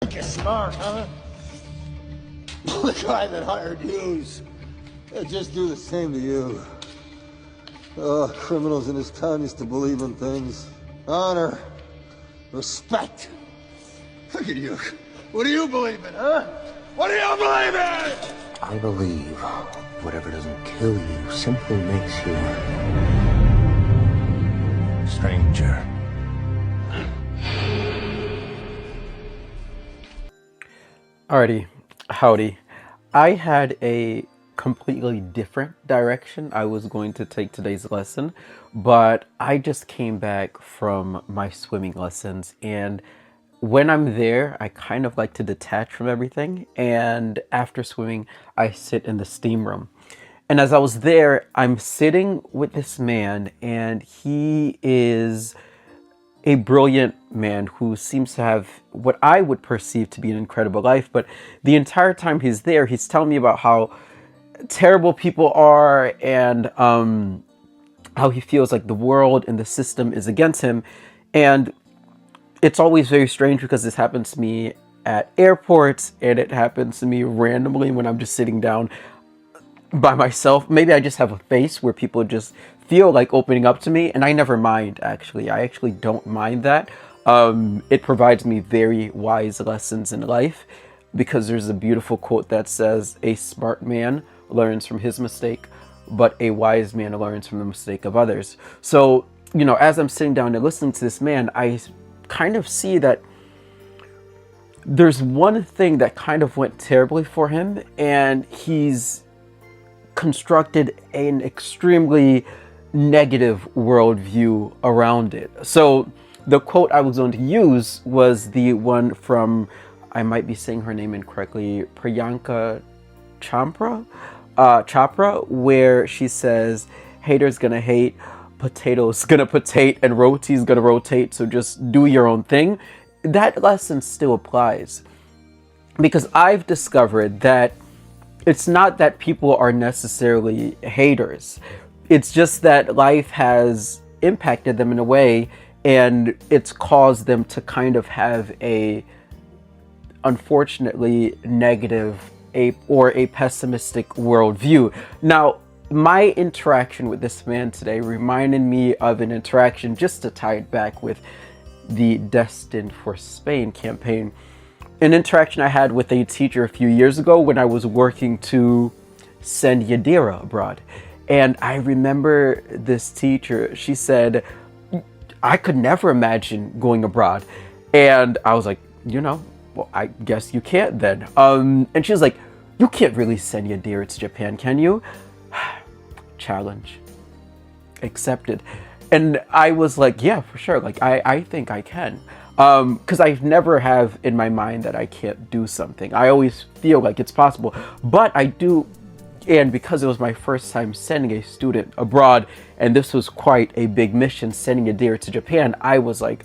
Think you're smart, huh? The guy that hired yous, he'll just do the same to you. Oh, criminals in this town used to believe in things. Honor, respect. Look at you. What do you believe in, huh? What do you believe in? I believe whatever doesn't kill you simply makes you stranger. Alrighty, howdy. I had a completely different direction I was going to take today's lesson, but I just came back from my swimming lessons, and when I'm there, I kind of like to detach from everything, and after swimming, I sit in the steam room. And as I was there, I'm sitting with this man, and he is a brilliant man who seems to have what I would perceive to be an incredible life. But the entire time he's there, he's telling me about how terrible people are and how he feels like the world and the system is against him. And it's always very strange because this happens to me at airports and it happens to me randomly when I'm just sitting down by myself. Maybe I just have a face where people just feel like opening up to me, and I never mind, actually. I actually don't mind that. It provides me very wise lessons in life because there's a beautiful quote that says, "A smart man learns from his mistake, but a wise man learns from the mistake of others." So, you know, as I'm sitting down and listening to this man, I kind of see that there's one thing that kind of went terribly for him, and he's constructed an extremely negative worldview around it. So the quote I was going to use was the one from, I might be saying her name incorrectly, Priyanka Chopra, where she says, "Haters gonna hate, potatoes gonna potate, and roti's gonna rotate, so just do your own thing." That lesson still applies because I've discovered that it's not that people are necessarily haters. It's just that life has impacted them in a way and it's caused them to kind of have a, unfortunately, negative or a pessimistic worldview. Now, my interaction with this man today reminded me of an interaction, just to tie it back with the Destined for Spain campaign, an interaction I had with a teacher a few years ago when I was working to send Yadira abroad. And I remember this teacher, she said, "I could never imagine going abroad." And I was like, well, I guess you can't then. And she was like, "You can't really send Yadira to Japan, can you?" Challenge accepted. And I was like, yeah, for sure. Like, I think I can. Because I never have in my mind that I can't do something. I always feel like it's possible. But I do, and because it was my first time sending a student abroad, and this was quite a big mission, sending a deer to Japan, I was like,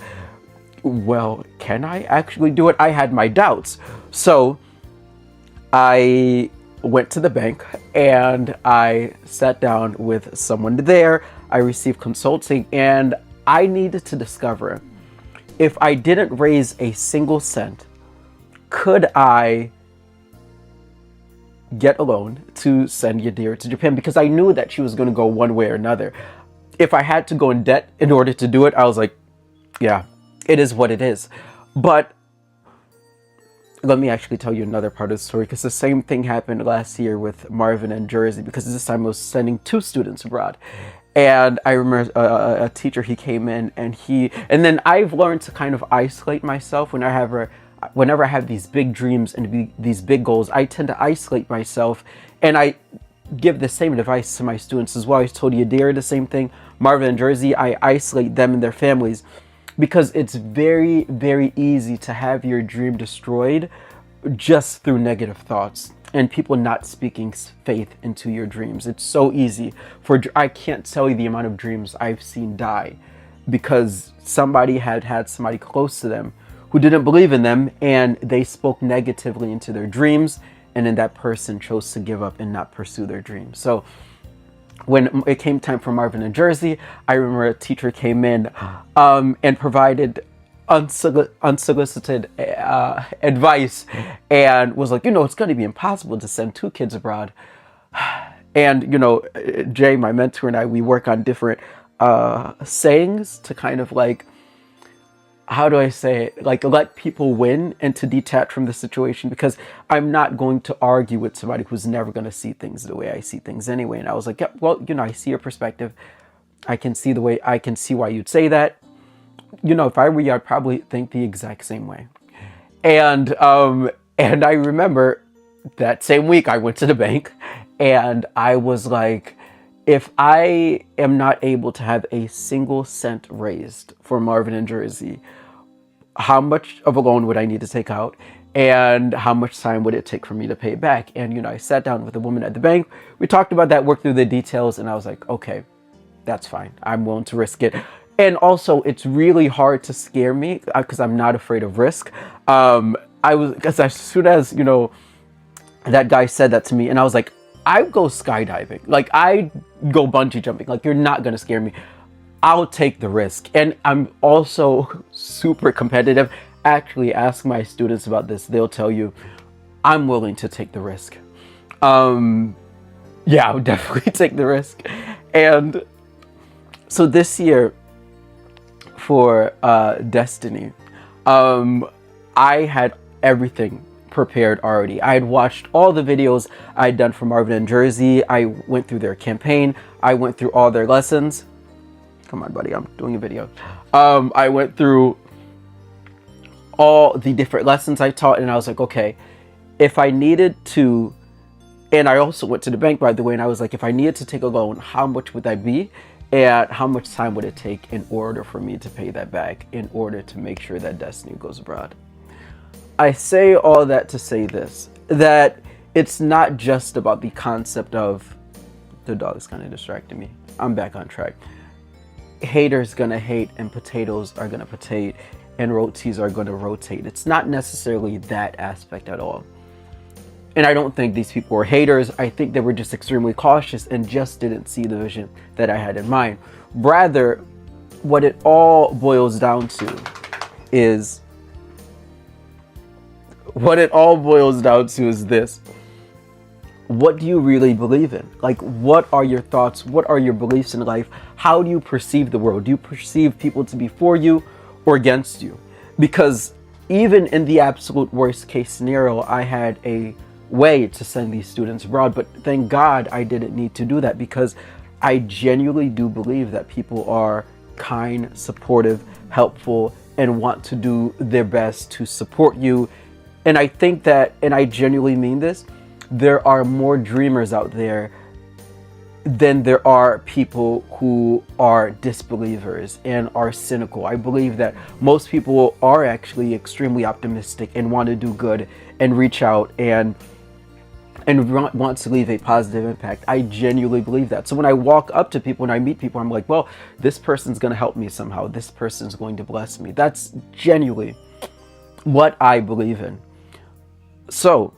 well, can I actually do it? I had my doubts. So I went to the bank and I sat down with someone there. I received consulting, and I needed to discover if I didn't raise a single cent, could I get a loan to send Yadira to Japan? Because I knew that she was going to go one way or another. If I had to go in debt in order to do it, I was like, yeah, it is what it is. But let me actually tell you another part of the story, because the same thing happened last year with Marvin and Jersey, because this time I was sending 2 students abroad. And I remember a teacher, he came in and then I've learned to kind of isolate myself whenever I have these big dreams and these big goals. I tend to isolate myself, and I give the same advice to my students as well. I told Yadira the same thing. Marvin and Jersey, I isolate them and their families, because it's very, very easy to have your dream destroyed just through negative thoughts and people not speaking faith into your dreams. It's so easy I can't tell you the amount of dreams I've seen die because somebody had somebody close to them who didn't believe in them, and they spoke negatively into their dreams, and then that person chose to give up and not pursue their dreams. So when it came time for Marvin and Jersey, I remember a teacher came in and provided unsolicited advice, and was like, it's going to be impossible to send 2 kids abroad. And, Jay, my mentor, and I, we work on different sayings to kind of like, how do I say it? Like, let people win and to detach from the situation, because I'm not going to argue with somebody who's never going to see things the way I see things anyway. And I was like, yeah, well, I see your perspective. I can see why you'd say that. If I were you, I'd probably think the exact same way. And I remember that same week I went to the bank and I was like, if I am not able to have a single cent raised for Marvin and Jersey, how much of a loan would I need to take out? And how much time would it take for me to pay it back? And, I sat down with a woman at the bank. We talked about that, worked through the details, and I was like, okay, that's fine. I'm willing to risk it. And also, it's really hard to scare me because I'm not afraid of risk. Because as soon as, that guy said that to me, and I was like, I go skydiving. Like, I go bungee jumping. Like, you're not going to scare me. I'll take the risk. And I'm also super competitive. Actually, ask my students about this. They'll tell you I'm willing to take the risk. Yeah, I would definitely take the risk. And so this year for Destiny, I had everything prepared already. I had watched all the videos I had done for Marvin and Jersey. I went through their campaign. I went through all their lessons. Come on, buddy, I'm doing a video. I went through all the different lessons I taught, and I was like, okay, if I needed to, and I also went to the bank, by the way, and I was like, if I needed to take a loan, how much would that be? And how much time would it take in order for me to pay that back, in order to make sure that Destiny goes abroad? I say all that to say this, that it's not just about the concept of, the dog's kind of distracting me. I'm back on track. Haters gonna hate, and potatoes are gonna potate, and roties are gonna rotate. It's not necessarily that aspect at all. And I don't think these people were haters. I think they were just extremely cautious and just didn't see the vision that I had in mind. Rather, what it all boils down to is this. What do you really believe in? Like, what are your thoughts? What are your beliefs in life? How do you perceive the world? Do you perceive people to be for you or against you? Because even in the absolute worst case scenario, I had a way to send these students abroad, but thank God I didn't need to do that, because I genuinely do believe that people are kind, supportive, helpful, and want to do their best to support you. And I think that, and I genuinely mean this, there are more dreamers out there than there are people who are disbelievers and are cynical. I believe that most people are actually extremely optimistic and want to do good and reach out and want to leave a positive impact. I genuinely believe that. So when I walk up to people and I meet people, I'm like, well, this person's going to help me somehow. This person's going to bless me. That's genuinely what I believe in. So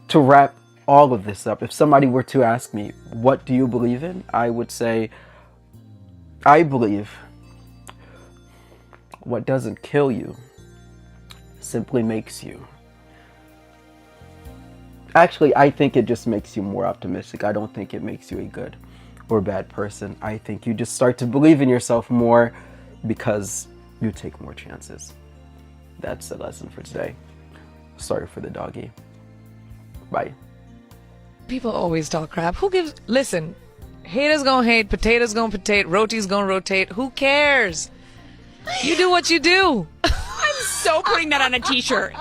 to wrap all of this up, if somebody were to ask me, what do you believe in? I would say, I believe what doesn't kill you simply makes you. Actually, I think it just makes you more optimistic. I don't think it makes you a good or bad person. I think you just start to believe in yourself more because you take more chances. That's the lesson for today. Sorry for the doggy. Bye. People always talk crap. Listen, haters gonna hate, potatoes gonna potate, rotis gonna rotate. Who cares? You do what you do. I'm so putting that on a t-shirt.